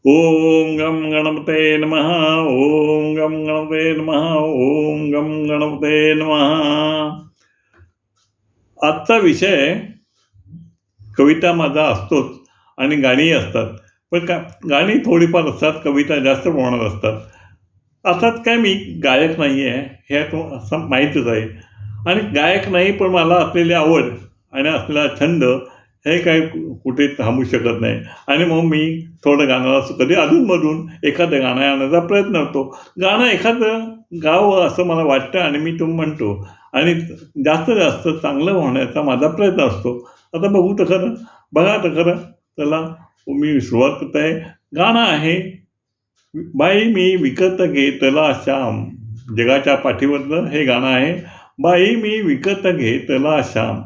ओम गम गणपते नमः. ओम गम गणपते नमः. ओम गम गणपते नमः. आजचा विषय कविता माझा असतोच आणि गाणीही असतात. पण गाणी थोडीफार असतात, कविता जास्त प्रमाणात असतात. अर्थात काय मी गायक नाही आहे हे असं माहीतच आहे. आणि गायक नाही, पण मला असलेली आवड आणि असलेला छंद हे काही कुठे थांबू शकत नाही. आणि मग मी थोडं गाणं कधी अधूनमधून एखादं गाणं आणण्याचा प्रयत्न करतो. गाणं एखादं गावं असं मला वाटतं आणि मी तो म्हणतो आणि जास्त जास्त चांगलं होण्याचा माझा प्रयत्न असतो. आता बघू तर खरं, बघा तर खरं. चला, मी सुरुवात करत आहे. गाणं आहे, बाई मी विकत घेतला श्याम. जगाच्या पाठीवरचं हे गाणं आहे. बाई मी विकत घेतला श्याम.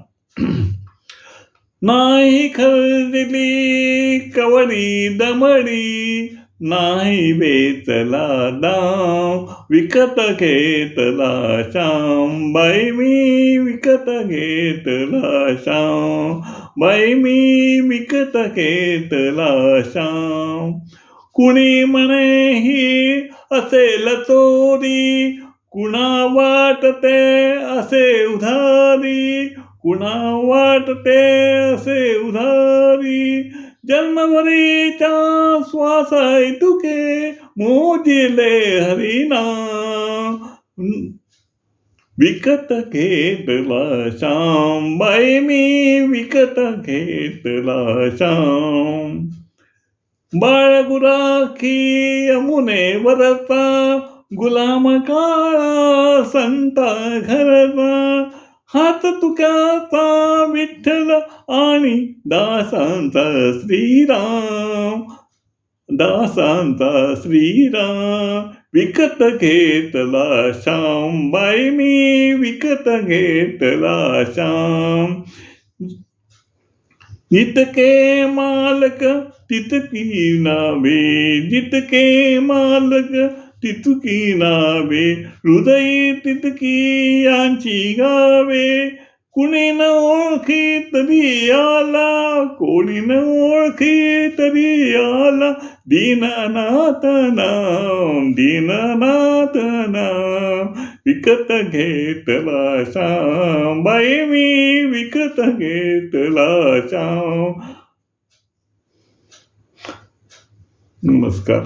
नाही खरदिली कवडी दमडी, नाही वेचला दाम. विकत घेतला श्याम, बाई मी विकत घेतला श्याम. बाई मी विकत घेतला श्याम. कुणी म्हणे ही असेल चोरी, कुणा वाटते असे उधारी. कुणा वाटते असे उधारी. जन्मभरीच्या श्वास तुके, मोजिले हरिनाम. विकत घेतला श्याम, बाई मी विकत घेतला श्याम. बाळगुराखी यमुने वरचा, गुलाम काळा संता घरचा. हात तुक्याचा विठ्ठल आणि दासांचा श्रीराम. दासांचा श्रीराम. विकत घेतला श्याम, बाई मी विकत घेतला श्याम. जितके मालक तितकी नावे, जितके मालक तितकी नावे. हृदय तितकी यांची गावे. कुणी न ओळखी तरी आला, कोणी न ओळखी तरी आला. दीननाथ नाम, दीननाथ नाम. विकत घेतला श्याम, बाई मी विकत घेतला श्याम. नमस्कार.